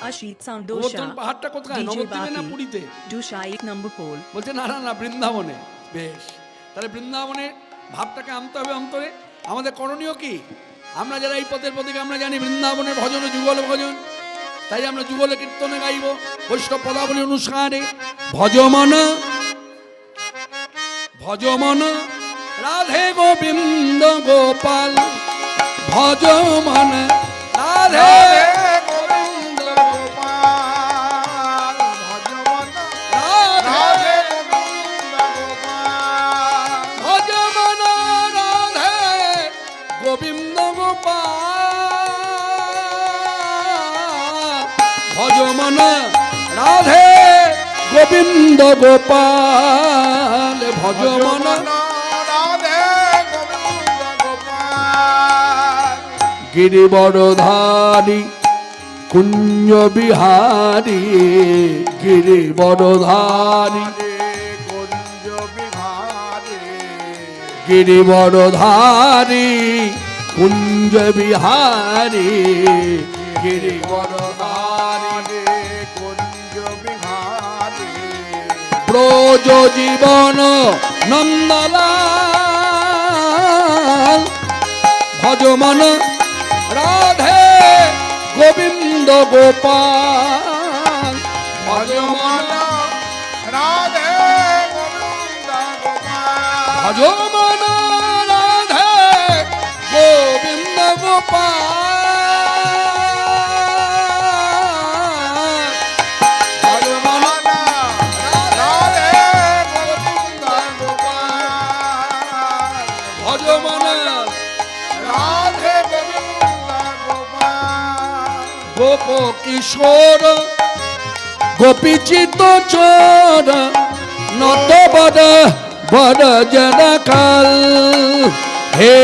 Ashit Sound Gobardhan Dosha, পাহাড়টা কোথায়? DJ নবদ্বীপে না Baki, পুরীতে? Dosha 1 number pole. বলছে না না না, বৃন্দাবনে। বেশ, তাহলে বৃন্দাবনে ভাবটাকে আনতে হবে অন্তরে। আমাদের করণীয় কি? আমরা যারা এই পথের পথিক, আমরা জানি বৃন্দাবনের ভজন ও যুগল ভজন, তাই আমরা যুগলে কীর্তনে গাইব বৈষ্ণব পদাবলী অনুসারে। ভজমন ভজমন রাধে গোবিন্দ গোপাল, ভজমন রাধে গোবিন্দ গোপাল, ভজমন রাধে গোবিন্দ গোপাল, ভজমন রাধে গোবিন্দ গোপাল, ভজমন রাধে গোবিন্দ গোপাল, ভজমন রাধে গোবিন্দ গোপাল, গিরিবরধারী কুঞ্জ বিহারী, গিরিবরধারী কুঞ্জ বিহারী, গিরিবরধারী কুঞ্জ বিহারী, গিরিবরধারী কুঞ্জ বিহারী, ব্রজ জীবন নন্দলাল, ভজমন রাধে গোবিন্দ গোপাল, ভজমন রাধে গোবিন্দ গোপাল, ভজমন রাধে গোবিন্দ গোপাল, ভজমন রাধে গোবিন্দ গোপাল, ভজমন রাধে গোবিন্দ গোপাল, গোপ কিশোর গোপীচিত চোর, নত বদ বদ জনকাল, হে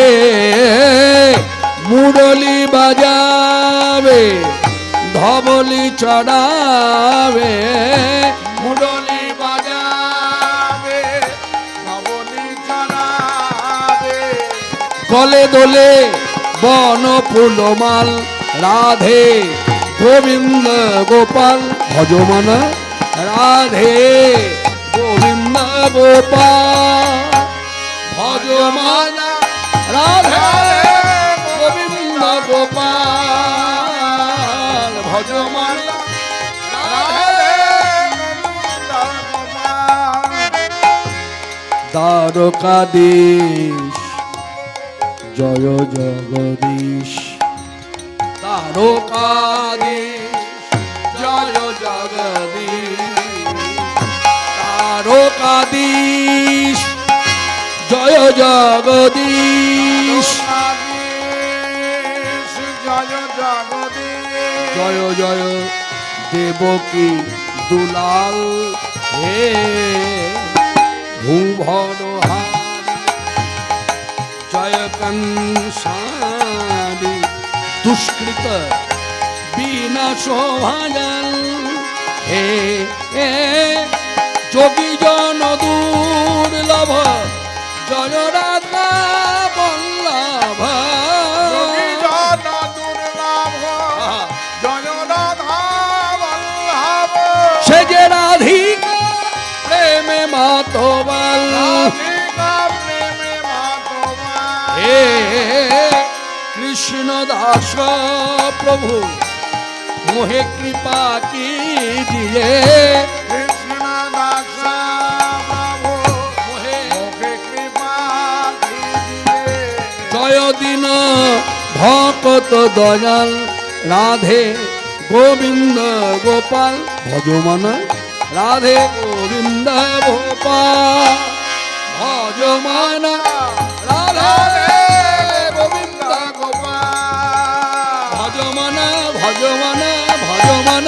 মুরলি বাজাবে ধবলি চড়াবে, মুরলি বাজাবে নবনী চড়াবে, গলে দোলে বন ফুলমাল, রাধে গোবিন্দ গোপাল, ভজমন রাধে গোবিন্দ গোপাল, ভজমন রাধে গোবিন্দ গোপাল, ভজমন রাধে গোবিন্দ গোপাল, দ্বারকাধীশ জয় জগদীশ, দ্বারকাধীশ জয় জগদীশ, দ্বারকাধীশ জয় জগদীশ, জয় জগদীশ, জয় জয় দেবকী দুলাল, হে ভুবনহারি জয় কংসারি, দুষ্কৃত বিনাশ ভাজন, হে যোগী জন দুর্লভ জয় রাধা বল্লভ, যোগী জন দুর্লভ, জয় রাধা বল্লভ, সে যে রাধিকা প্রেমে মাতোবাল, রাধিকা প্রেমে মাতোবাল, হে কৃষ্ণ দাস প্রভু মোহে কৃপা কি দিয়ে, কৃষ্ণ দাস প্রভু মোহে মুখে কৃপা দিদিয়ে, জয় দিন ভকত দয়াল, রাধে গোবিন্দ গোপাল, ভজমন রাধে গোবিন্দ গোপাল, ভজমন রাধে গোবিন্দ গোপাল, ভজমন ভজমন ভজমন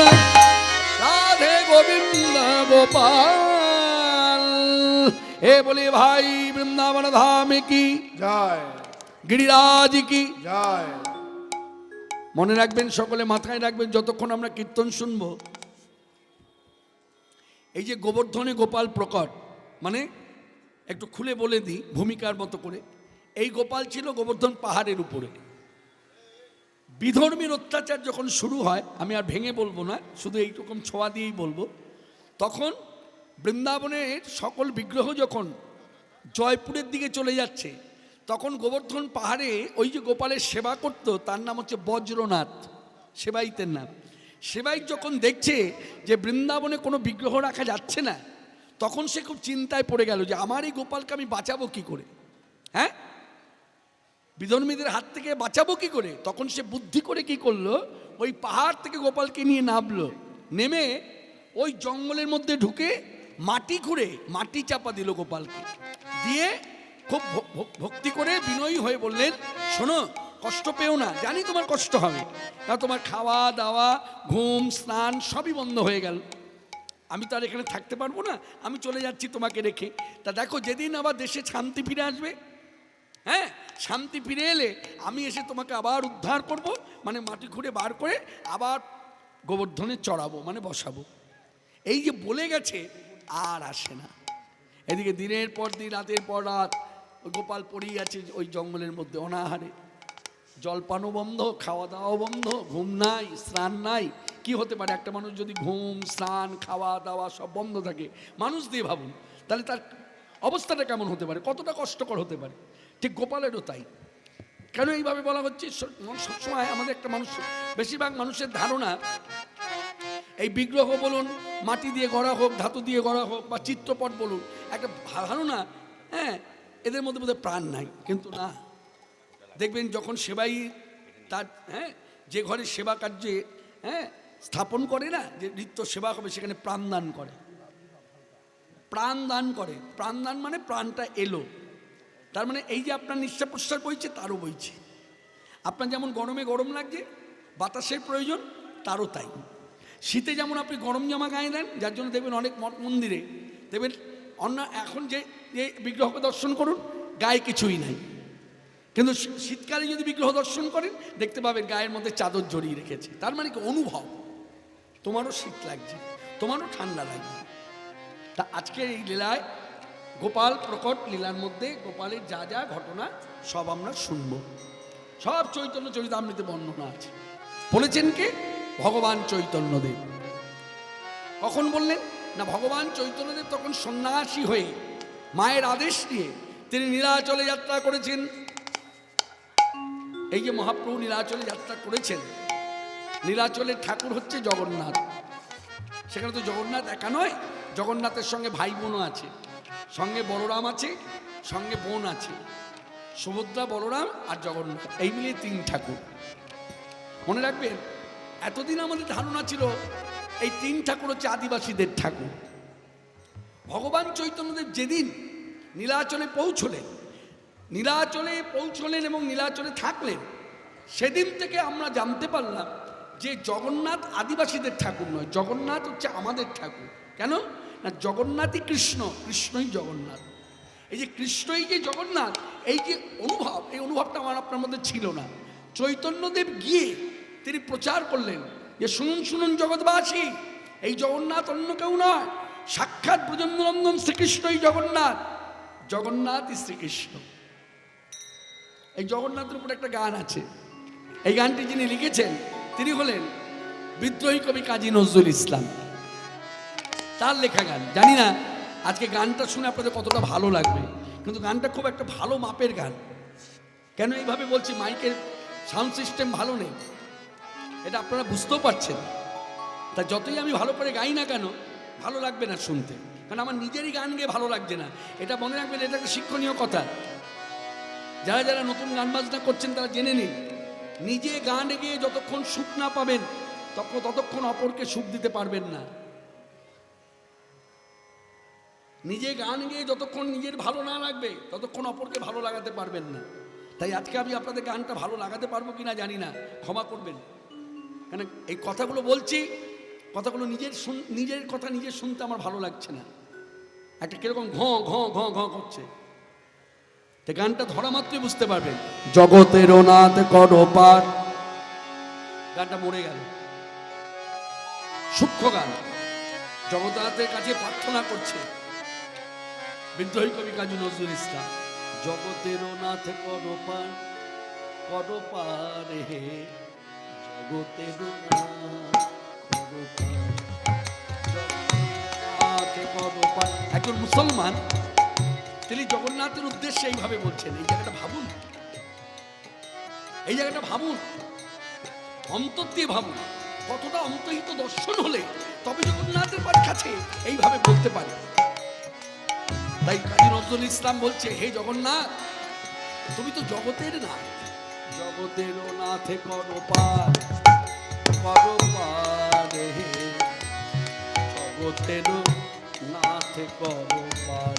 রাধে গোবিন্দ গোপাল। হে বলি ভাই বৃন্দাবন ধাম কি জয়, গিরিরাজ কি জয়। মনে রাখবেন, সকলে মাথায় রাখবেন, যতক্ষণ আমরা কীর্তন শুনবো, এই যে গোবর্ধনে গোপাল প্রকট, মানে একটু খুলে বলে দিই ভূমিকার মতো করে, এই গোপাল ছিল গোবর্ধন পাহাড়ের উপরে। বিধর্মীর অত্যাচার যখন শুরু হয়, আমি আর ভেঙে বলবো না, শুধু এইরকম ছোঁয়া দিয়েই বলবো, তখন বৃন্দাবনের সকল বিগ্রহ যখন জয়পুরের দিকে চলে যাচ্ছে, তখন গোবর্ধন পাহাড়ে ওই যে গোপালের সেবা করত, তার নাম হচ্ছে বজ্রনাথ, সেবাইতের নাম। সেবাইত যখন দেখছে যে বৃন্দাবনে কোনো বিগ্রহ রাখা যাচ্ছে না, তখন সে খুব চিন্তায় পড়ে গেল যে আমার এই গোপালকে আমি বাঁচাবো কি করে, হ্যাঁ, বিধর্মীদের হাত থেকে বাঁচাবো কি করে। তখন সে বুদ্ধি করে কি করলো, ওই পাহাড় থেকে গোপালকে নিয়ে নামলো, নেমে ওই জঙ্গলের মধ্যে ঢুকে মাটি খুঁড়ে মাটি চাপা দিল গোপালকে, দিয়ে খুব ভক্তি করে বিনয়ী হয়ে বললেন, শোনো, কষ্ট পেও না, জানি তোমার কষ্ট হবে, তা তোমার খাওয়া দাওয়া ঘুম স্নান সবই বন্ধ হয়ে গেল, আমি তো আর এখানে থাকতে পারবো না, আমি চলে যাচ্ছি তোমাকে রেখে। তা দেখো, যেদিন আবার দেশে শান্তি ফিরে আসবে, হ্যাঁ, শান্তি ফিরে এলে আমি এসে তোমাকে আবার উদ্ধার করব, মানে মাটি খুঁড়ে বার করে আবার গোবর্ধনে চড়াবো, মানে বসাবো। এই যে বলে গেছে, আর আসে না। এদিকে দিনের পর দিন, রাতের পর রাত ওই গোপাল পড়েই আছে ওই জঙ্গলের মধ্যে অনাহারে, জলপানও বন্ধ, খাওয়া দাওয়াও বন্ধ, ঘুম নাই, স্নান নাই। কি হতে পারে একটা মানুষ যদি ঘুম স্নান খাওয়া দাওয়া সব বন্ধ থাকে, মানুষ দিয়ে ভাবুন তাহলে তার অবস্থাটা কেমন হতে পারে, কতটা কষ্টকর হতে পারে। ঠিক গোপালেরও তাই। কেন এইভাবে বলা হচ্ছে, সবসময় আমাদের একটা মানুষ, বেশিরভাগ মানুষের ধারণা এই বিগ্রহ বলুন, মাটি দিয়ে গড়া হোক, ধাতু দিয়ে গড়া হোক, বা চিত্রপট বলুন, একটা ধারণা, হ্যাঁ, এদের মধ্যে বোধহয় প্রাণ নাই। কিন্তু না, দেখবেন যখন সেবাই তার, হ্যাঁ, যে ঘরে সেবা কার্যে, হ্যাঁ, স্থাপন করে না, যে নিত্য সেবা হবে, সেখানে প্রাণদান করে, প্রাণদান করে। প্রাণদান মানে প্রাণটা এলো, তার মানে এই যে আপনার নিঃশ্বাস প্রশ্বাস বইছে, তারও বইছে। আপনার যেমন গরমে গরম লাগছে, বাতাসের প্রয়োজন, তারও তাই। শীতে যেমন আপনি গরম জামা গায়ে দেন, যার জন্য দেখবেন অনেক মঠ মন্দিরে দেখবেন অন্য, এখন যে বিগ্রহকে দর্শন করুন, গায়ে কিছুই নাই, কিন্তু শীতকালে যদি বিগ্রহ দর্শন করেন, দেখতে পাবেন গায়ের মধ্যে চাদর জড়িয়ে রেখেছে। তার মানে কি অনুভব, তোমারও শীত লাগছে, তোমারও ঠান্ডা লাগছে। তা আজকের এই লীলায়, গোপাল প্রকট লীলার মধ্যে গোপালের যা যা ঘটনা সব আমরা শুনবো, সব চৈতন্য চরিতামৃতে বর্ণনা আছে। বলেছেন কে? ভগবান চৈতন্যদেব। কখন বললেন না, ভগবান চৈতন্যদেব তখন সন্ন্যাসী হয়ে মায়ের আদেশ দিয়ে তিনি নীলাচলে যাত্রা করেছেন। এই যে মহাপ্রভু নীলাচলে যাত্রা করেছেন, নীলাচলের ঠাকুর হচ্ছে জগন্নাথ। সেখানে তো জগন্নাথ একা নয়, জগন্নাথের সঙ্গে ভাই বোনও আছে, সঙ্গে বলরাম আছে, সঙ্গে বোন আছে, সুভদ্রা, বলরাম আর জগন্নাথ, এই মিলিয়ে 3 ঠাকুর। মনে রাখবেন, এতদিন আমাদের ধারণা ছিল এই 3 ঠাকুর হচ্ছে আদিবাসীদের ঠাকুর। ভগবান চৈতন্যদেব যেদিন নীলাচলে পৌঁছলেন, এবং নীলাচলে থাকলেন, সেদিন থেকে আমরা জানতে পারলাম যে জগন্নাথ আদিবাসীদের ঠাকুর নয়, জগন্নাথ হচ্ছে আমাদের ঠাকুর। কেন না, জগন্নাথই কৃষ্ণ, কৃষ্ণই জগন্নাথ। এই যে কৃষ্ণই যে জগন্নাথ, এই যে অনুভব, এই অনুভবটা আমার আপনার মধ্যে ছিল না। চৈতন্যদেব গিয়ে তিনি প্রচার করলেন যে শুনুন শুনুন জগৎবাসী, এই জগন্নাথ অন্য কেউ নয়, সাক্ষাৎ ব্রজেন্দ্রনন্দন শ্রীকৃষ্ণই জগন্নাথ, জগন্নাথই শ্রীকৃষ্ণ। এই জগন্নাথের উপর একটা গান আছে, এই গানটি যিনি লিখেছেন তিনি হলেন বিদ্রোহী কবি কাজী নজরুল ইসলাম, তার লেখা গান। জানি না আজকে গানটা শুনে আপনাদের কতটা ভালো লাগবে, কিন্তু গানটা খুব একটা ভালো মাপের গান। কেন এইভাবে বলছি, মাইকের সাউন্ড সিস্টেম ভালো নেই, এটা আপনারা বুঝতেও পারছেন। তা যতই আমি ভালো করে গাই না কেন, ভালো লাগবে না শুনতে, কারণ আমার নিজেরই গান গেয়ে ভালো লাগছে না। এটা মনে রাখবেন, এটা একটা শিক্ষণীয় কথা। যারা যারা নতুন গান বাজনা করছেন তারা জেনে নিন, নিজে গান গেয়ে যতক্ষণ সুখ না পাবেন, ততক্ষণ অপরকে সুখ দিতে পারবেন না। নিজে গান গেয়ে যতক্ষণ নিজের ভালো না লাগবে, ততক্ষণ অপরকে ভালো লাগাতে পারবেন না। তাই আজকে আমি আপনাদের গানটা ভালো লাগাতে পারবো কিনা জানি না, ক্ষমা করবেন। কেন এই কথাগুলো বলছি, কথাগুলো নিজের কথা নিজে শুনতে আমার ভালো লাগছে না, একটা কিরকম ঘ ঘ ঘ ঘ করছে। তো গানটা ধরা মাত্রই বুঝতে পারবেন, জগতের নাথ করো পার, গানটা মরে গেল। সূক্ষ্ম গান, জগন্নাথের কাছে প্রার্থনা করছে বিদ্রোহী কবি কাজী নজরুল ইসলাম, জগতের নাথ করো পার, করো পার হে জগতের একজন মুসলমান তিনি জগন্নাথের উদ্দেশ্যে এইভাবে বলছেন। এই জায়গাটা ভাবুন, এই জায়গাটা ভাবুন, অন্তর দিয়ে ভাবুন। কতটা অন্তর্হিত দর্শন হলে তবে জগন্নাথের কাছে এইভাবে বলতে পারে। তাই কাজী নজরুল ইসলাম বলছে, হে জগন্নাথ, তুমি তো জগতের নাথ, জগতের নাথে করো পার, করো পার হে, জগতের নাথে করো পার,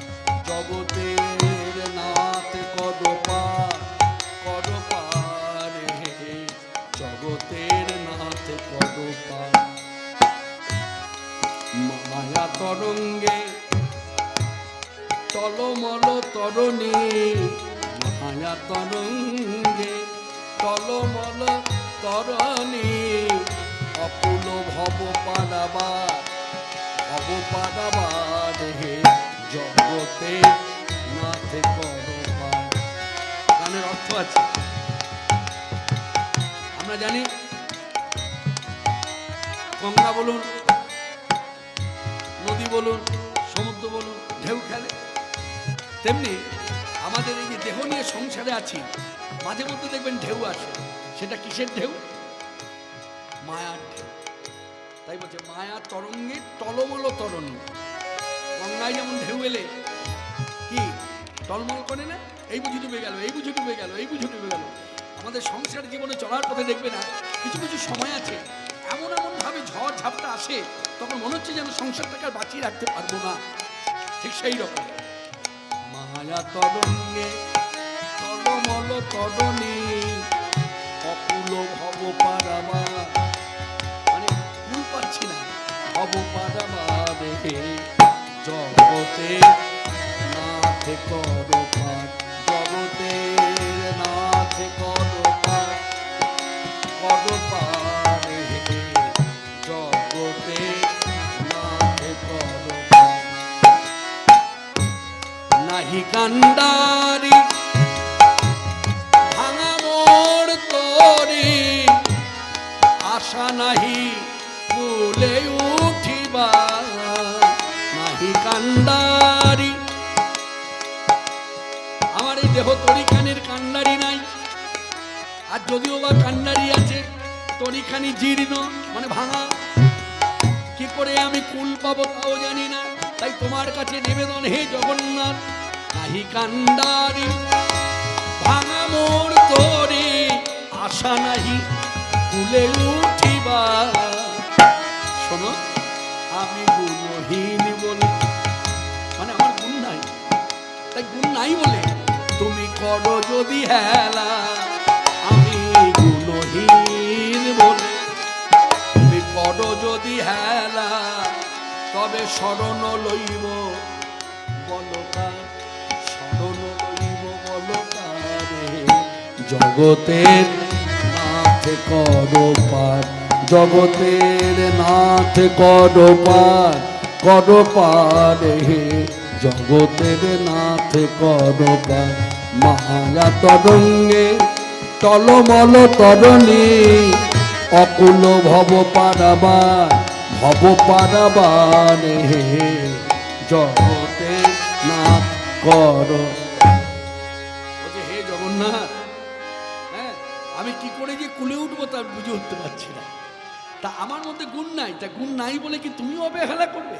জগতের নাথে করো পার, করো পার হে, জগতের নাথে করো পার। মায়া তরঙ্গে টলমল তরণী, মায়া তরঙ্গে টলমল তরণী, অকুল ভব পারাবার, ভব পারাবার হে, জগতে নাথে করো পার। গানের অর্থ আছে, আমরা জানি গঙ্গা বলুন, নদী বলুন, সমুদ্র বলুন, ঢেউ খেলে। তেমনি আমাদের এই যে দেহ নিয়ে সংসারে আছি, মাঝে মধ্যে দেখবেন ঢেউ আসে। সেটা কিসের ঢেউ? মায়ার ঢেউ। তাই বলছে মায়া তরঙ্গে টলমল তরণী। গঙ্গায় যেমন ঢেউ এলে কি টলমল করে না, এই বুঝি ডুবে গেল, এই বুঝি ডুবে গেল, এই বুঝি ডুবে গেল। আমাদের সংসার জীবনে চলার পথে দেখবে না কিছু কিছু সময় আছে এমন এমন ভাবে ঝড় ঝাপটা আসে, তখন মনে হচ্ছে যেন সংসারটাকে আর বাঁচিয়ে রাখতে পারবো না। ঠিক সেই রকম মায়া তরঙ্গে টলমল তরণী, অকুল ভব পারাবার, মানে কুল পাচ্ছি না, ভব পারাবার হে, জগতে নাথে করো পার, জগতের নাথে করো পার, করো পার হে, জগতে নাথে করো পার। নাহি কান্ডারি ভাঙা মোর তোরি, আশা নাহি কুলে উঠিবা, নাহি কান্ডারি, আমার এই দেহ তরিখানির কান্ডারি নাই। আর যদিও বা কান্ডারি আছে, তরিখানি জীর্ণ মানে ভাঙা, কি করে আমি কুল পাবো তাও জানি না। তাই তোমার কাছে নিবেদন, হে জগন্নাথ, নাহি কান্ডারি ভাঙা মোর তোরে, আশা নাহি কুলে উঠিবা। শোনো, আমি গুণহীন বলে, মানে আমার গুণ নাই, তাই গুণ নাই বলে তুমি করো যদি হেলা। আমি গুণহীন বলে তুমি করো যদি হেলা, তবে শরণ লইব বলকার, শরণ লইব বলকার হে, জগতের নাথে করো পার, জগতের নাথে করো পার, করো পার হে, জগতের নাথে করো পার। মায়া তরঙ্গে টলমল তরণী, অকুল ভব পারাবার, ভব পারাবার হে, জগতে নাথ করো। বলছে হে জগন্নাথ, হ্যাঁ আমি কি করে যে কুলে উঠবো তা বুঝে উঠতে পারছি না। তা আমার মধ্যে গুণ নাই, তা গুণ নাই বলে কি তুমি অবহেলা করবে?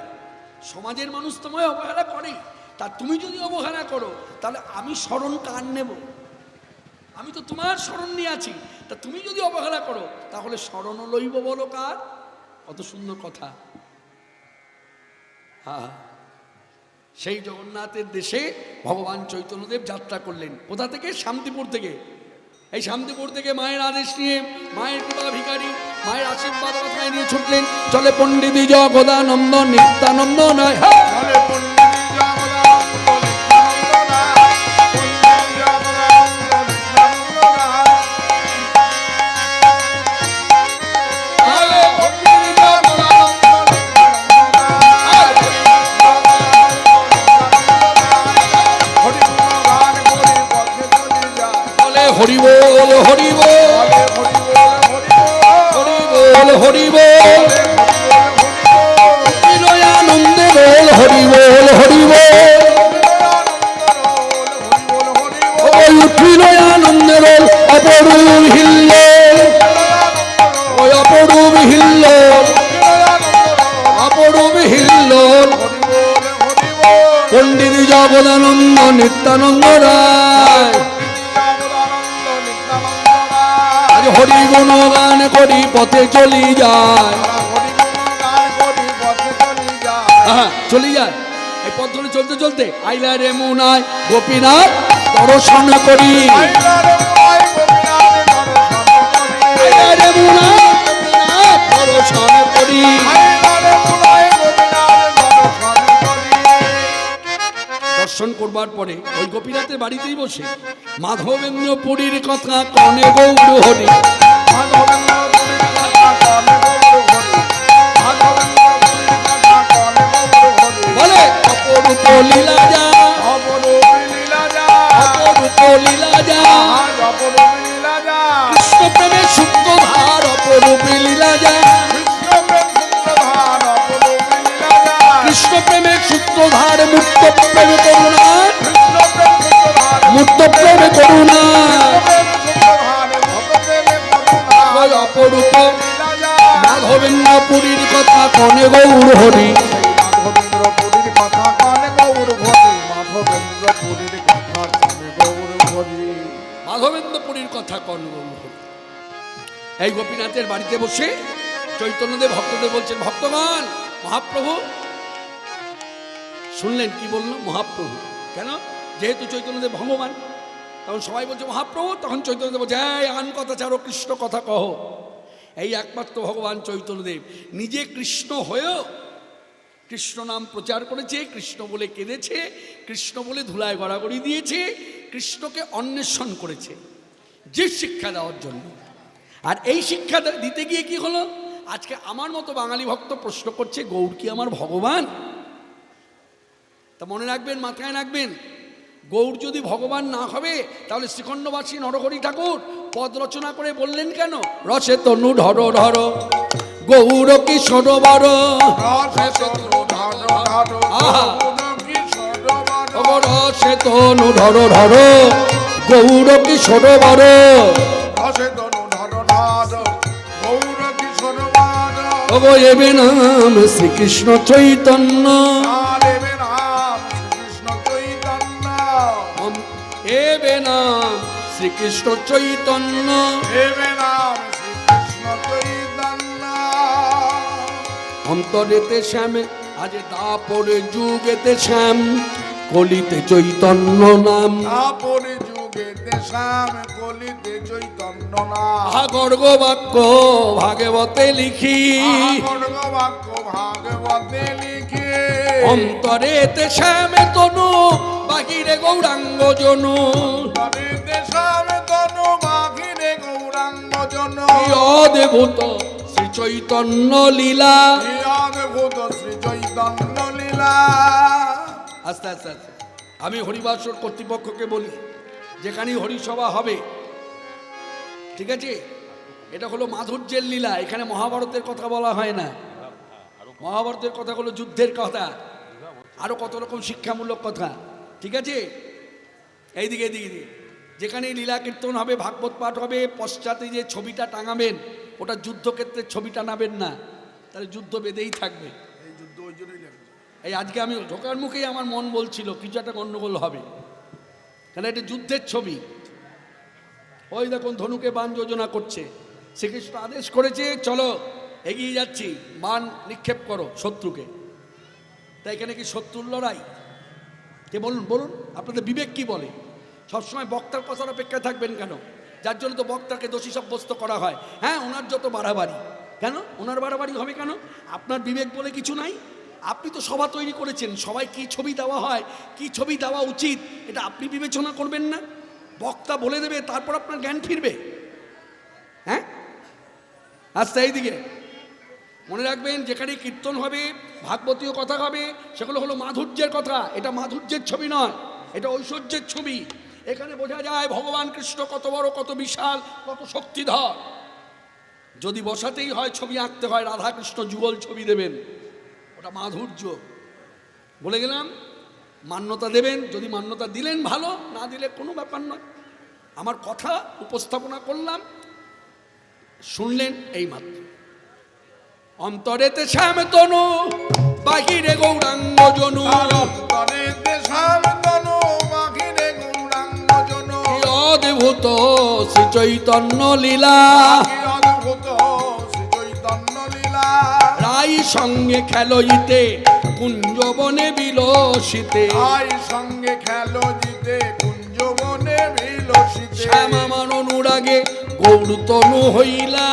সমাজের মানুষ তোমায় অবহেলা করে, তা তুমি যদি অবহেলা করো তাহলে আমি শরণ কার নেব? আমি তো তোমার শরণ নিয়ে আছি, তা তুমি যদি অবহেলা করো তাহলে শরণ লইব বলো কার? কত সুন্দর কথা। হ্যাঁ, সেই জগন্নাথের দেশে ভগবান চৈতন্যদেব যাত্রা করলেন। কোথা থেকে? শান্তিপুর থেকে। এই শান্তিপুর থেকে মায়ের আদেশ নিয়ে, মায়ের কৃপা ভিখারি, মায়ের আশীর্বাদ কথায় নিয়ে ছুটলেন। চলে পণ্ডিত জগদানন্দ নিত্যানন্দ নয়, চলে পণ্ডিত জগদানন্দ নিত্যানন্দ নাথ, পণ্ডিত জগদানন্দ নিত্যানন্দ নাথ। চলে পণ্ডিত জগদানন্দ নিত্যানন্দ নাথ, হরি গুণ গান করে পথে চলে যায়। বলে হরি বল হরি বল, বলে হরি বল হরি বল, জগদানন্দ নিত্যানন্দ রায় জগদানন্দ নিত্যানন্দ রায়। আজ হরি গুণ গান করি পথে চলি যায়। হরি গুণ গান করি পথে চলি যায়। হ্যাঁ চলি যায়। এই পথ ধরে চলতে চলতে আইলা রে মুনায় গোপীনাথ দর্শন করি। আইলারে মুনাই গোপীনাথ দর্শন করি। আইলা রে মুনায় গোপীনাথ দর্শন করি। আইলারে মুনাই গোপীনাথ দর্শন করি। দর্শন করবার পরে ওই গোপীনাথের বাড়িতেই বসে মাধবেন্দ্র পুরীর কথা কনে গৌর হরি। মাধবেন্দ্র পুরীর কথা কনে গৌর হরি। মাধবেন্দ্র পুরীর কথা কনে গৌর হরি। বলে অপরূপ লীলা যা, অপরূপ লীলা যা। অপরূপ লীলা যা, আজ অপরূপ লীলা যা। কৃষ্ণ প্রেমের সূক্ষ্ম ধার অপরূপ লীলা যা। কৃষ্ণ প্রেম সূত্রধার অপরূপ লীলা যা। কৃষ্ণ প্রেমের সূত্রধার মুক্ত প্রেমে করুণা, কৃষ্ণ প্রেম সূত্রধার মুক্ত প্রেমে করুণা। প্রেম সূত্রধার ভক্ত প্রেমে করুণা। ওই অপরূপ লীলা যা। মাধবেন্দ্র পুরীর কথা কনে গৌর হরি। মাধবেন্দ্র পুরীর কথা কনে গৌর হরি। মাধবেন্দ্র পুরীর কথা কনে গৌর হরি। মাধবেন্দ্র পুরীর কথা কনে গৌর হরি। এই গোপীনাথের বাড়িতে বসে চৈতন্যদেব ভক্তদের বলছেন, ভক্তগণ মহাপ্রভু শুনলেন কি বললো মহাপ্রভু, কেন যেহেতু চৈতন্যদেব ভগবান তখন সবাই বলছে মহাপ্রভু, তখন চৈতন্যদেব বলছে এই আন কথা ছাড়ো কৃষ্ণ কথা কহ। এই একমাত্র ভগবান চৈতন্যদেব নিজে কৃষ্ণ হয়েও কৃষ্ণ নাম প্রচার করেছে, কৃষ্ণ বলে কেঁদেছে, কৃষ্ণ বলে ধুলায় গড়াগড়ি দিয়েছে, কৃষ্ণকে অন্বেষণ করেছে যে শিক্ষা দেওয়ার জন্য। আর এই শিক্ষা দিতে গিয়ে কি হলো, আজকে আমার মতো বাঙালি ভক্ত প্রশ্ন করছে গৌর কি আমার ভগবান? তা মনে রাখবেন, মাথায় রাখবেন, গৌর যদি ভগবান না হবে তাহলে শ্রীখণ্ডবাসী নরহরি ঠাকুর পদ রচনা করে বললেন কেন, রসে তনু ধর ধর গৌর কি সরোবর। রসে তনু ধর ধর আহা। গৌর কি সরোবর। ওগো রসে তনু ধর ধর গৌর কি সরোবর। রসে তনু ধর ধর গৌর কি সরোবর। ওগো এবে নাম শ্রীকৃষ্ণ চৈতন্য। নামের নাম শ্রীকৃষ্ণ চৈতন্য। এবে নাম শ্রীকৃষ্ণ চৈতন্য। দেবে নাম শ্রীকৃষ্ণ চৈতন্য। অন্তরেতে শ্যাম আজ দাপরে যুগেতে শ্যাম কলিতে চৈতন্য নাম। তারপরে যুগেতে শ্যাম কলিতে চৈতন্য নাম। আহা গর্গ বাক্য ভাগবতে লিখি। গর্গ বাক্য ভাগবতে লিখে। অন্তরেতে শ্যামে তনু বাহিরে গৌরাঙ্গ জনু। অন্তরেতে শ্যাম তনু বাহিরে গৌরাঙ্গ জন। অদ্ভুত শ্রী চৈতন্য লীলা। অদ্ভুত শ্রী চৈতন্য লীলা। আস্তে আস্তে আস্তে আমি হরিবাসর কর্তৃপক্ষকে বলি, যেখানেই হরিসভা হবে, ঠিক আছে, এটা হলো মাধুর্যের লীলা, এখানে মহাভারতের কথা বলা হয় না। মহাভারতের কথা হলো যুদ্ধের কথা, আরো কত রকম শিক্ষামূলক কথা, ঠিক আছে। এইদিকে এদিকে যেখানে লীলা কীর্তন হবে, ভাগবত পাঠ হবে, পশ্চাতে যে ছবিটা টাঙাবেন ওটা যুদ্ধক্ষেত্রের ছবি টানাবেন না, তাহলে যুদ্ধ বেঁধেই থাকবে। এই যুদ্ধ ওই জন্যই লাগছে। এই আজকে আমি ঢোকার মুখেই আমার মন বলছিল কিছু একটা গন্ডগোল হবে, কারণ এটা যুদ্ধের ছবি। ওই দেখুন ধনুকে বাণ যোজনা করছে, শ্রীকৃষ্ণ আদেশ করেছে চলো এগিয়ে যাচ্ছি, বাণ নিক্ষেপ করো শত্রুকে। তাই এখানে কি শত্রুর লড়াই? কে বলুন বলুন, আপনাদের বিবেক কি বলে? সবসময় বক্তার কথার অপেক্ষায় থাকবেন কেন? যার জন্য তো বক্তাকে দোষী সাব্যস্ত করা হয়। হ্যাঁ, ওনার যত বাড়াবাড়ি, কেন ওনার বাড়াবাড়ি হবে কেন? আপনার বিবেক বলে কিছু নাই? আপনি তো সভা তৈরি করেছেন, সবাই কি ছবি দেওয়া হয়, কি ছবি দেওয়া উচিত, এটা আপনি বিবেচনা করবেন না? বক্তা বলে দেবে, তারপর আপনার জ্ঞান ফিরবে। হ্যাঁ, আচ্ছা এইদিকে মনে রাখবেন, যেখানে কীর্তন হবে, ভাগবতীয় কথা হবে, সেগুলো হলো মাধুর্যের কথা। এটা মাধুর্যের ছবি নয়, এটা ঐশ্বর্যের ছবি। এখানে বোঝা যায় ভগবান কৃষ্ণ কত বড়, কত বিশাল, কত শক্তিধর। যদি বসাতেই হয় ছবি আঁকতে হয়, রাধাকৃষ্ণ যুগল ছবি দেবেন, ওটা মাধুর্য। বলে গেলাম, মান্যতা দেবেন, যদি মান্যতা দিলেন ভালো, না দিলে কোনো ব্যাপার নয়। আমার কথা উপস্থাপনা করলাম, শুনলেন এই মাত্র। অন্তরেতে শ্যাম তনু বাহিরে গৌরাঙ্গ জনু। অন্তরেতে শ্যাম তনু অদ্ভুত শ্রী চৈতন্য লীলা, কি অদ্ভুত শ্রী চৈতন্য লীলা। রাই সঙ্গে খেলইতে কুঞ্জবনে বিলসিতে, আই সঙ্গে খেলো জিতে কুঞ্জবনে বিলসিতে। শ্যামামার অনুরাগে গৌরতনু হইলা,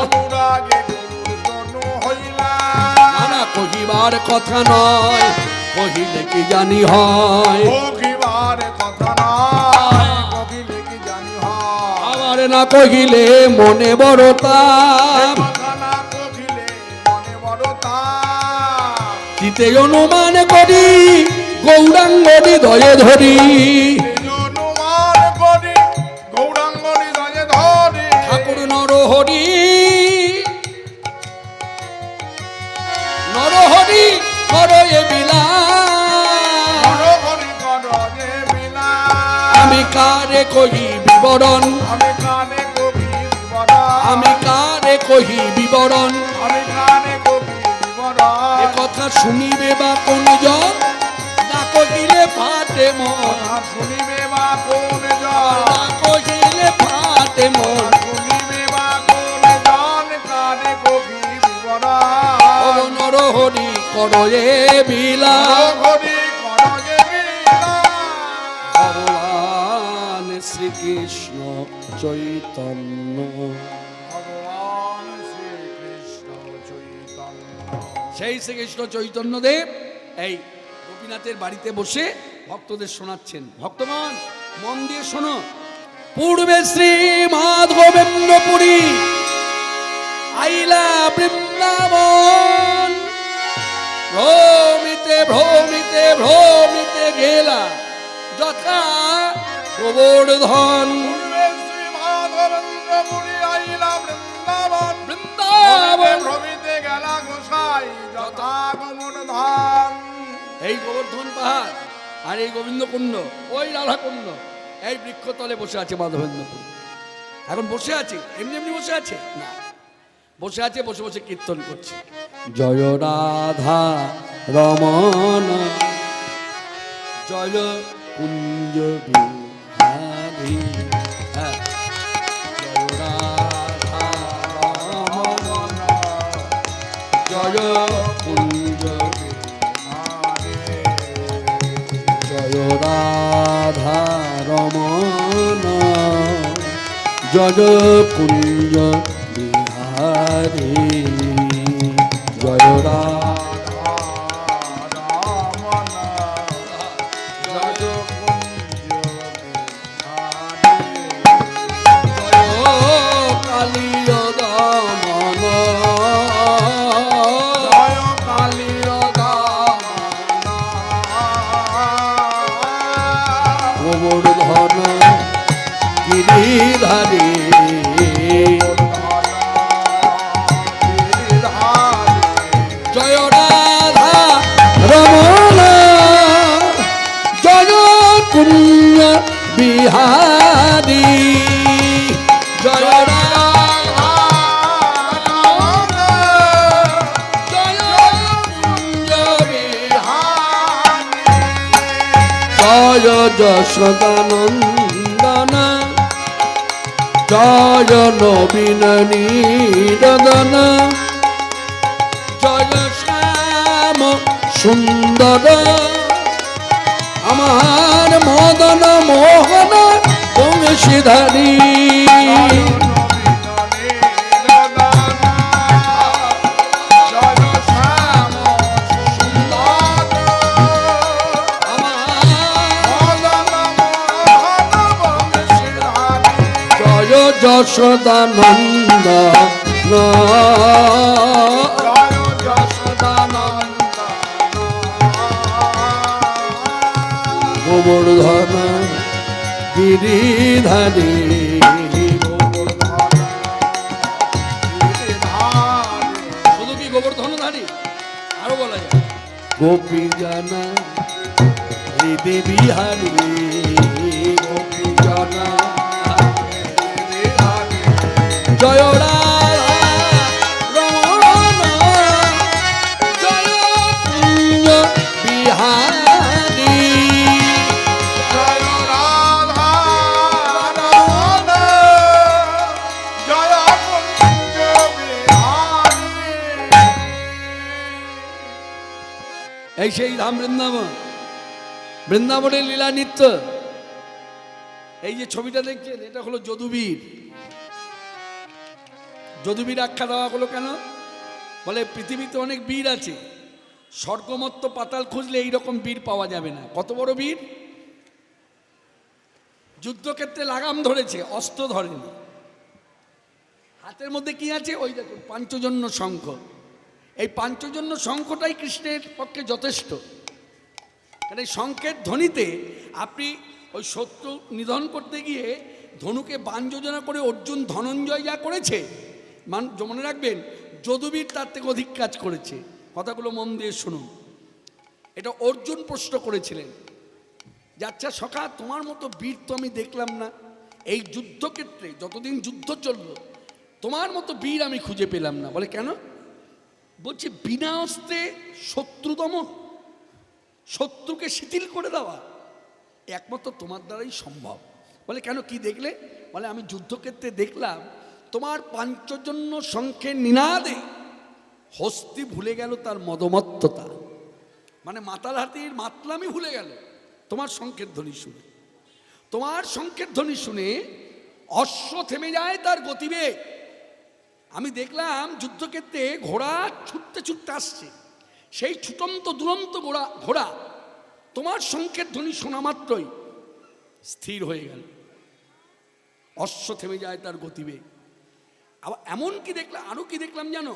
অনুরাগে গুরুতনু হইলা। নানা কহিবার কথা নয়, কহিলে কি জানি হয়। কহিবার কথা নয়, কহিলে কি জানি হয়। আবার না কহিলে মনে বড় তাপ, কথা না কহিলে মনে বড় তাপ। চিতে অনুমান করি গৌরাঙ্গ হৃদয়ে ধরি, এই অনুমান করি গৌরাঙ্গ হৃদয়ে ধরি। ঠাকুর নরহরি নরহরি করয়ে বিলা, নরহরি করয়ে বিলা। আমি কারে কহি বিবরণ, আমি কানে কবি বিবরণ। আমি কারে কহি বিবরণ, আমি কানে কবি বিবরণ। এ কথা শুনিবে বা কোন জন, না কহিলে ফাটে মন, আর শুনিবে বা কোন জন। না কহিলে ফাটে মন। শুনিবে বা কোন জন, কানে কবি বিবরণ। ও নরহরি করয়ে বিলা, নরহরি করয়ে বিলা। ভগবান শ্রীকৃষ্ণ চৈতন্য। ভগবান শ্রীকৃষ্ণ চৈতন্য। সেই শ্রীকৃষ্ণ চৈতন্য দেব এই গোপীনাথের বাড়িতে বসে ভক্তদের শোনাচ্ছেন। ভক্তমান মন দিয়ে শোনো। পূর্বে শ্রী মাধবেন্দ্রপুরী আইলা বৃন্দাবন, ভ্রমিতে ভ্রমিতে ভ্রমিতে গেলা যথা গোবর্ধন। পূর্বে শ্রী মাধবেন্দ্রপুরী আইলা বৃন্দাবন। বৃন্দাবন ভ্রমিতে গেলা গোসাই যথা গোবর্ধন। এই গোবর্ধন পাহাড় আর এই গোবিন্দকুণ্ড, ওই রাধাকুণ্ড, এই বৃক্ষতলে বসে আছে মাধবেন্দ্রপুর। এখন বসে আছে এমনি এমনি বসে আছে না, বসে আছে, বসে বসে কীর্তন করছে। জয় রাধা রমন জয় কুঞ্জ বিহারী, হ্যাঁ, জয় রাধা রমন জয় কুঞ্জ জয় রাধা রমন জয় কুঞ্জ বিহারী, জয় রাধা জয় কালীয় দমন, জয় কালীয় দমন, গোবর্ধন গিরিধারী, জয় রাধা রমন জয় কুঞ্জ বিহারী, জয় রাধা জয় কুঞ্জ বিহারী, জয় যশোদানন্দন জয় নবীন নিরদন, জয় শ্যাম সুন্দর আমার মদন মোহন বংশীধারী, জয় যশোদানন্দ গোবর্ধন গিরিধারী, শুধু কি গোবর্ধনধারী, আরো বলা যায় গোপী জানা হৃদি বিহারী, গোপী জানা জয় রাধা রমন জয় কুঞ্জ বিহারী, জয় রাধা এই সেই ধাম বৃন্দাবন, বৃন্দাবনের লীলা নিত্য। এই যে ছবিটা দেখছেন, এটা হলো যদুবীর। যদুবীর আখ্যা দেওয়া হলো কেন? বলে পৃথিবীতে অনেক বীর আছে, স্বর্গমত্ত পাতাল খুঁজলে এইরকম বীর পাওয়া যাবে না। কত বড় বীর! যুদ্ধক্ষেত্রে লাগাম ধরেছে, অস্ত্র ধরেনি। হাতের মধ্যে কি আছে? ওই দেখুন, পাঞ্চজন্য শঙ্খ। এই পাঞ্চজন্য শঙ্খটাই কৃষ্ণের পক্ষে যথেষ্ট। কারণ এই শঙ্খের ধ্বনিতে আপনি ওই শত্রু নিধন করতে গিয়ে ধনুকে বাণ যোজনা করে অর্জুন ধনঞ্জয় যা করেছে, মনে রাখবেন যদুবীর তার থেকে অধিক কাজ করেছে। কথাগুলো মন দিয়ে শুনুন। এটা অর্জুন প্রশ্ন করেছিলেন যে আচ্ছা সখা, তোমার মতো বীর তো আমি দেখলাম না এই যুদ্ধক্ষেত্রে, যতদিন যুদ্ধ চলল তোমার মতো বীর আমি খুঁজে পেলাম না। বলে কেন? বলছে বিনা অস্ত্রে শত্রুদমন, শত্রুকে শিথিল করে দেওয়া একমাত্র তোমার দ্বারাই সম্ভব। বলে কেন, কি দেখলে? বলে আমি যুদ্ধক্ষেত্রে দেখলাম তোমার পাঞ্চজন্য শঙ্খের নিনাদে হস্তি ভুলে গেল তার মদমত্ততা, মানে মাতাল হাতির মাতলামি ভুলে গেল তোমার শঙ্খের ধ্বনি শুনে। তোমার শঙ্খের ধ্বনি শুনে অশ্ব থেমে যায় তার গতিবেগ। আমি দেখলাম যুদ্ধক্ষেত্রে ঘোড়া ছুটতে ছুটতে আসছে, সেই ছুটন্ত দুরন্ত ঘোড়া তোমার শঙ্খের ধ্বনি শোনা মাত্রই স্থির হয়ে গেল, অশ্ব থেমে যায় তার গতিবেগ। আবার এমন কি দেখলাম, আরো কি দেখলাম জানো?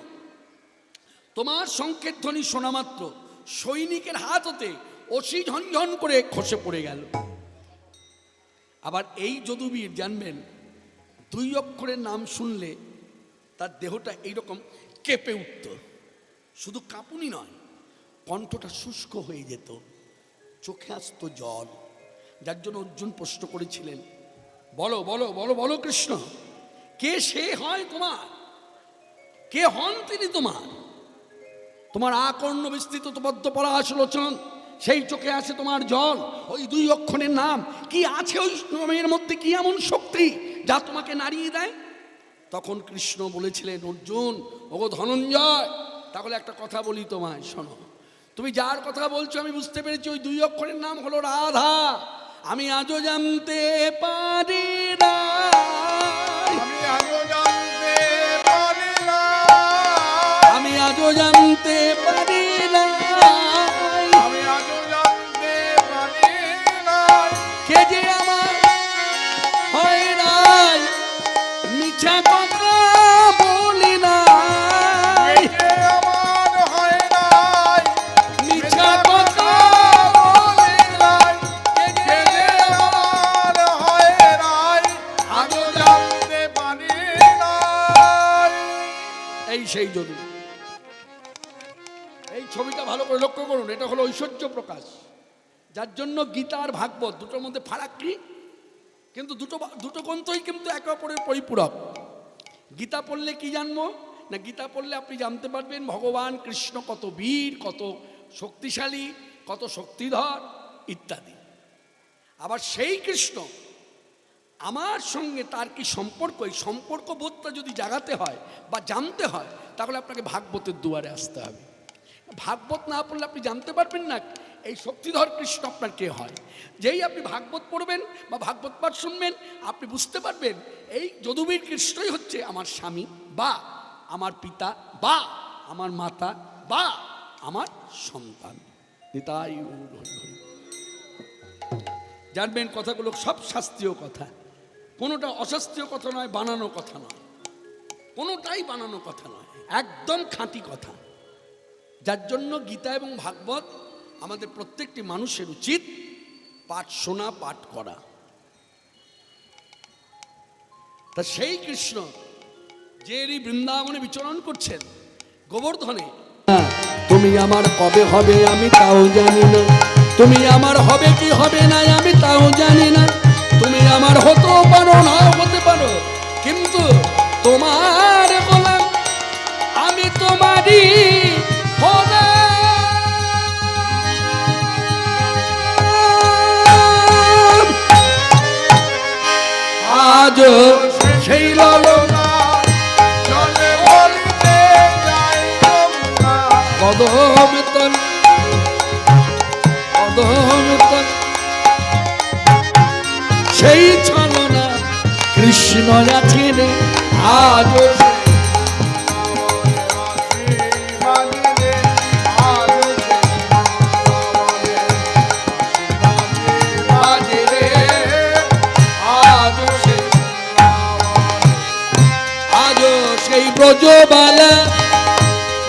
তোমার শঙ্খের ধ্বনি শোনা মাত্র সৈনিকের হাত হতে অসি ঝনঝন করে খসে পড়ে গেল। আবার এই যদুবীর জানবেন, 2 অক্ষরের নাম শুনলে তার দেহটা এইরকম কেঁপে উঠত। শুধু কাঁপুনি নয়, কণ্ঠটা শুষ্ক হয়ে যেত, চোখে আসতো জল। যার জন্য অর্জুন প্রশ্ন করেছিলেন, বলো বলো বলো বলো কৃষ্ণ, কে সে হয় তোমার? কে হন তিনি তোমার? তোমার আকর্ণ বিস্তৃত বদ্ধ পলাশ লোচন, সেই চোখে আসে তোমার জল। ওই 2 অক্ষরের নাম কি আছে? ওই নামের মধ্যে কি এমন শক্তি যা তোমাকে নাড়িয়ে দেয়? তখন কৃষ্ণ বলেছিলেন, অর্জুন ওগো ধনঞ্জয়, তাহলে একটা কথা বলি তোমায়, শোনো। তুমি যার কথা বলছো আমি বুঝতে পেরেছি, ওই 2 অক্ষরের নাম হলো রাধা। আমি আজও জানতে পারি না, আমি আজও জানতে পারি না, আমি আজও জানতে পারি না, আমি আজও জানতে পারি না, কে যে আমার হয় রায়, মিছা কথা বলি না, কে আমার হয় নাই, মিছা কথা বলি নাই, কে যে আমার হয় নাই, আজও জানতে পারি নাই। এই সেই যদু। এই ছবিটা ভালো করে লক্ষ্য করুন, এটা হলো ঐশ্বর্য প্রকাশ। যার জন্য গীতা আর ভাগবত দুটোর মধ্যে ফারাক কি? কিন্তু দুটো গ্রন্থই কিন্তু একে অপরের পরিপূরক। গীতা পড়লে কি জানবো না, গীতা পড়লে আপনি জানতে পারবেন ভগবান কৃষ্ণ কত বীর, কত শক্তিশালী, কত শক্তিধর ইত্যাদি। আবার সেই কৃষ্ণ আমার সঙ্গে তার কি সম্পর্ক, এই সম্পর্ক বোধটা যদি জাগাতে হয় বা জানতে হয়, তাহলে আপনাকে ভাগবতের দুয়ারে আসতে হবে। ভাগবত না পড়লে আপনি জানতে পারবেন না এই শক্তিধর কৃষ্ণ আপনার কে হয়। যেই আপনি ভাগবত পড়বেন বা ভাগবত পাঠ শুনবেন, আপনি বুঝতে পারবেন এই যদুবীর কৃষ্ণই হচ্ছে আমার স্বামী, বা আমার পিতা, বা আমার মাতা, বা আমার সন্তান। নিতাই গৌর হরি হরি। জানবেন কথাগুলো সব শাস্ত্রীয় কথা, কোনোটা অশাস্ত্রীয় কথা নয়, বানানো কথা নয়, কোনোটাই বানানো কথা নয়, একদম খাঁটি কথা। যার জন্য গীতা এবং ভাগবত আমাদের প্রত্যেকটি মানুষের উচিত পাঠ শোনা, পাঠ করা। তা সেই কৃষ্ণ যে এই বৃন্দাবনে বিচরণ করছেন গোবর্ধনে, তুমি আমার কবে হবে আমি তাও জানি না, তুমি আমার হবে কি হবে না আমি তাও জানি না, তুমি আমার হতেও পারো নাও হতে পারো, কিন্তু তোমার গোলাম আমি, তোমারই গোলাম। আজ সেই লালনা চলে বলিতে যাই তোমরা, কদম তল মাধব সেই ছলনা কৃষ্ণ আছে রে আজও বাজে রে আজও সেই ব্রজবালা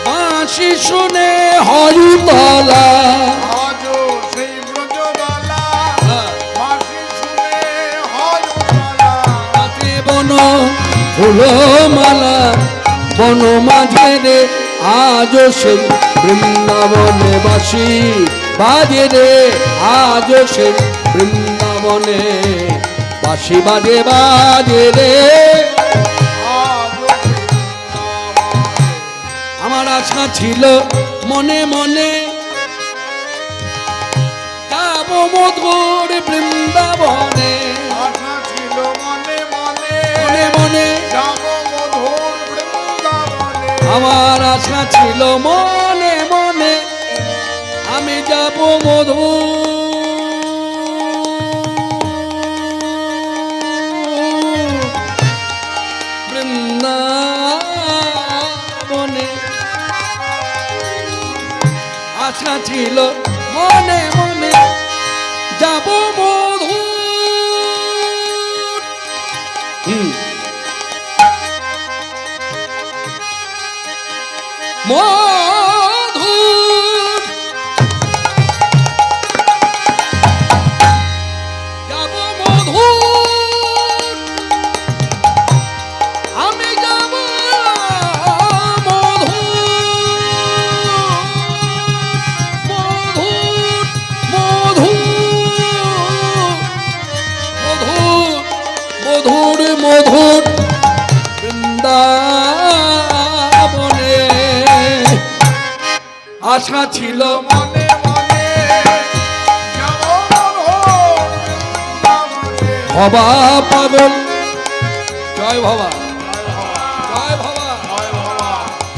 বাঁশি শুনে হরিতলা বন ফুলমালা বন মাঝে রে আজও সেই বৃন্দাবনে বাসি বাজে রে আজও সেই বৃন্দাবনে বাসি বাজে বাজে রে আমার আশা ছিল মনে মনে যাব মধুর বৃন্দাবনে আমার আশা ছিল মনে মনে আমি যাব মধু বৃন্দাবনে আশা ছিল মনে মনে যাব মধু মধুর যাব মধুর আমি যাব মধুর মধুর মধুর বৃন্দাবনে আশা ছিল মনে মনে ভবা পাগল জয় ভবা জয় ভবা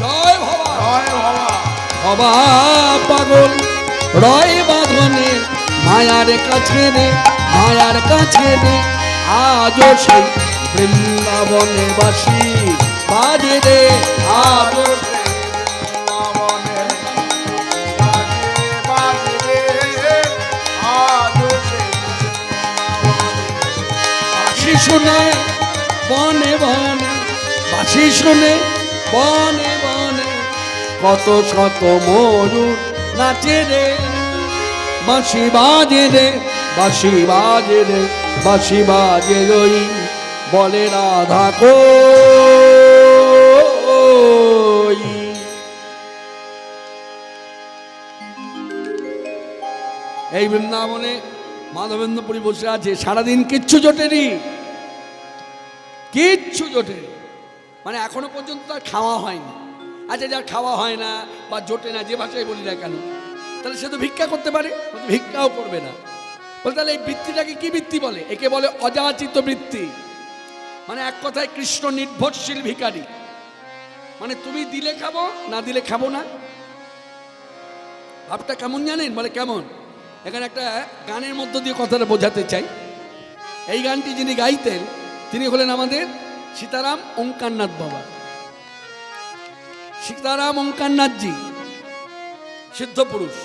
জয় ভবা ভবা পাগল রয় বাঁধনে মায়ার কাছে রে মায়ার কাছে রে আজও সেই বৃন্দাবনে বাসি বাজে রে আজও শুনে বনে বনে বাঁশি শুনে বনে বনে কত শত ময়ূর নাচে রে বাঁশি বাজে রে বাঁশি বাজে রে বাঁশি বাজে রই বলে রাধা কই এই বৃন্দাবনে মাধবেন্দ্রপুরী বসে আছে সারাদিন কিচ্ছু জোটেনি কিচ্ছু জোটে মানে এখনো পর্যন্ত তার খাওয়া হয়নি আচ্ছা যার খাওয়া হয় না বা জোটে না যে ভাষায় বলি না কেন তাহলে সে তো ভিক্ষা করতে পারে ভিক্ষাও করবে না বলে তাহলে এই বৃত্তিটাকে কি বৃত্তি বলে একে বলে অযাচিত বৃত্তি মানে এক কথায় কৃষ্ণ নির্ভরশীল ভিখারি মানে তুমি দিলে খাবো না দিলে খাবো না ভাবটা কেমন জানেন বলে কেমন এখানে একটা গানের মধ্য দিয়ে কথাটা বোঝাতে চাই এই গানটি যিনি গাইতেন তিনি হলেন আমাদের সীতারাম ওঙ্কারনাথ বাবা সীতারাম ওঙ্কারনাথজি সিদ্ধ পুরুষ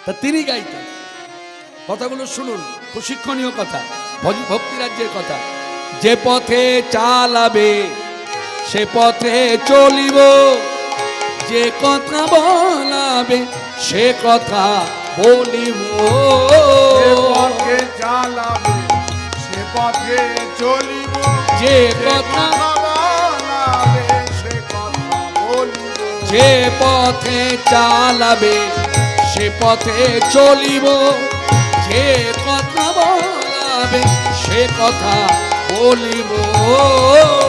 তা তিনি গাইতেন কথাগুলো শুনুন খুব শিক্ষণীয় কথা ভক্তি রাজ্যের কথা যে পথে চালাবে সে পথে চলিব যে কথা বলাবে সে কথা বলিব পথে চালাবে সে পথে চলিব যে কথা বলাবে সে কথা বলিব যে পথে চালাবে সে পথে চলিব যে কথা বলাবে সে কথা বলিব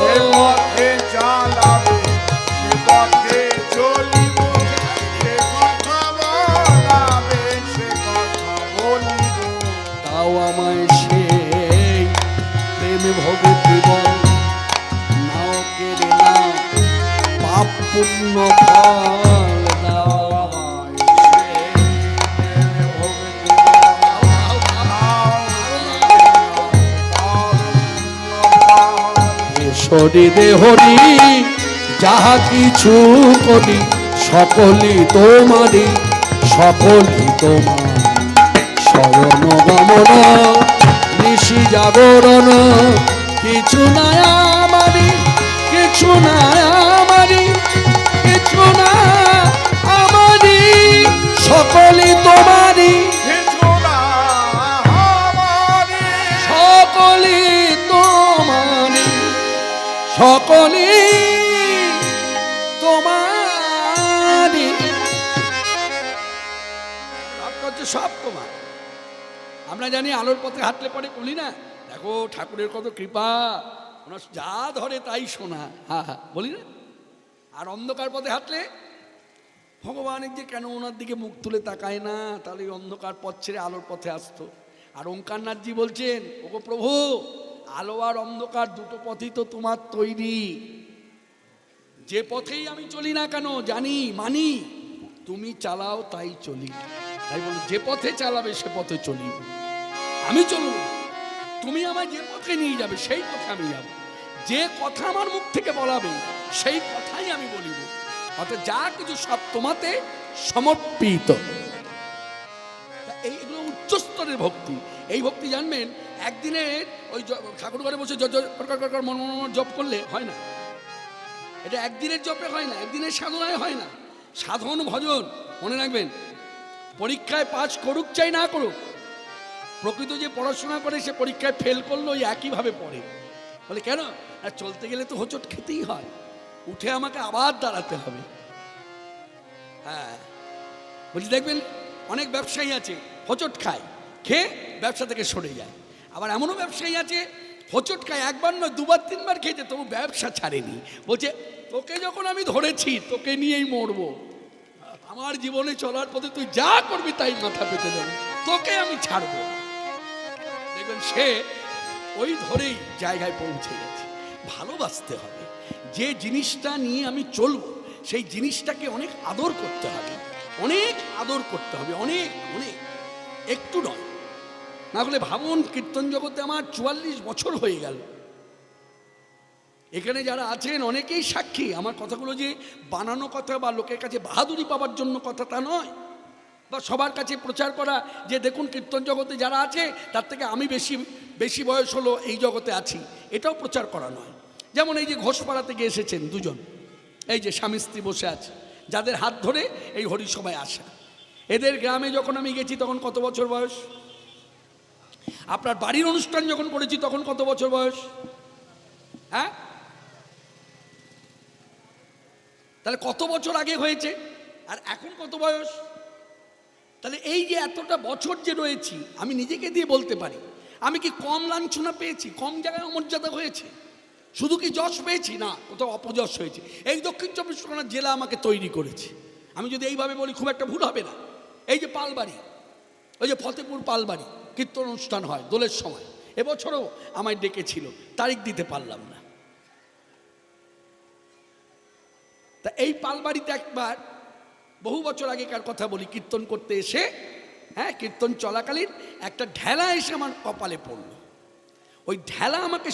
সে পথে চালাবে সে পথে চলিব সে কথা বলাবে সে কথা বলিব তাও আমায় সেই প্রেমে ভক্তি বল নাও কেড়ে নাও পাপ পুণ্য ফল দাও আমায় সেই প্রেমে শরীরে হরি যাহা কিছু করি সকলই তোমারই, সকলই তোমার। শয়ন গমন নিশি জাগরণ কিছু নাই আমারি, কিছু নাই আমারি, কিছু না আমারি, সকলই তোমারই, কিছু না আমারি, সকলই তোমারই, সকলই তোমারই। হচ্ছে সব তোমার। আমরা জানি আলোর পথে হাঁটলে পরে বলি না, দেখো ঠাকুরের কত কৃপা, ওনার যা ধরে তাই শোনা, হ্যাঁ হ্যাঁ বলি না। আর অন্ধকার পথে হাঁটলে ভগবানের যে কেন ওনার দিকে মুখ তুলে তাকায় না, তাহলে ওই অন্ধকার পথ ছেড়ে আলোর পথে আসতো। আর ওঙ্কারনাথজি বলছেন, ওগো প্রভু, আলো আর অন্ধকার দুটো পথই তো তোমার তৈরি। যে পথেই আমি চলি না কেন জানি মানি তুমি চালাও তাই চলি। তাই বলো যে পথে চালাবে সে পথে চলি, আমি চলব। তুমি আমায় যে পথে নিয়ে যাবে সেই পথে আমি যাব। যে কথা আমার মুখ থেকে বলাবে সেই কথাই আমি বলিব। অর্থাৎ যা কিছু সব তোমাতে সমর্পিত। এইগুলো উচ্চস্তরের ভক্তি। এই ভক্তি জানবেন একদিনে ওই ঠাকুর ঘরে বসে মন জপ করলে হয় না। এটা একদিনের জপে হয় না, একদিনের সাধনায় হয় না। সাধন ভজন মনে রাখবেন, পরীক্ষায় পাস করুক চাই না করুক, প্রকৃত যে পড়াশোনা করে সে পরীক্ষায় ফেল করলো ওই একইভাবে পড়ে। বলে কেন? আর চলতে গেলে তো হোঁচট খেতেই হয়, উঠে আমাকে আবার দাঁড়াতে হবে। হ্যাঁ বলছি, দেখবেন অনেক ব্যবসায়ী আছে হোঁচট খায়, খেয়ে ব্যবসা থেকে সরে যায়। আবার এমনও ব্যবসায়ী আছে হোঁচট খায় একবার নয় দুবার তিনবার খেয়েছে তবু ব্যবসা ছাড়েনি। বলছে তোকে যখন আমি ধরেছি তোকে নিয়েই মরবো, আমার জীবনে চলার পথে তুই যা করবি তাই মাথা পেতে দেবো, তোকে আমি ছাড়বো। দেখবেন সে ওই ধরেই জায়গায় পৌঁছে গেছে। ভালোবাসতে হবে, যে জিনিসটা নিয়ে আমি চলবো সেই জিনিসটাকে অনেক আদর করতে হবে, অনেক আদর করতে হবে, অনেক অনেক, একটু নয়। না হলে ভাবুন, কীর্তন জগতে আমার 44 বছর হয়ে গেল। এখানে যারা আছেন অনেকেই সাক্ষী। আমার কথাগুলো যে বানানো কথা বা লোকের কাছে বাহাদুরি পাওয়ার জন্য কথা তা নয়, বা সবার কাছে প্রচার করা যে দেখুন কীর্তন জগতে যারা আছে তার থেকে আমি বেশি বয়স হলো এই জগতে আছি, এটাও প্রচার করা নয়। যেমন এই যে ঘোষপাড়া থেকে এসেছেন দুজন, এই যে স্বামী স্ত্রী বসে আছে, যাদের হাত ধরে এই হরিসভায় আসা। এদের গ্রামে যখন আমি গেছি তখন কত বছর বয়স? আপনার বাড়ির অনুষ্ঠান যখন করেছি তখন কত বছর বয়স? হ্যাঁ, তাহলে কত বছর আগে হয়েছে আর এখন কত বয়স? তাহলে এই যে এতটা বছর যে রয়েছি, আমি নিজেকে দিয়ে বলতে পারি আমি কি কম লাঞ্ছনা পেয়েছি, কম জায়গায় অমর্যাদা হয়েছে? শুধু কি যশ পেয়েছি? না, কোথাও অপযশ হয়েছে। এই দক্ষিণ চব্বিশ পরগনা জেলা আমাকে তৈরি করেছে। আমি যদি এইভাবে বলি খুব একটা ভুল হবে না। এই যে পালবাড়ি, ওই যে ফতেপুর পালবাড়ি কীর্তন অনুষ্ঠান হয় দোলের সময়, এবছরও আমায় ডেকেছিল, তারিখ দিতে পারলাম না। তা এই পালবাড়িতে একবার বহু বছর আগেকার কথা বলি, কীর্তন করতে এসে, হ্যাঁ কীর্তন চলাকালীন একটা ঢেলা এসে আমার কপালে পড়ল। ওই ঢেলা আমাকে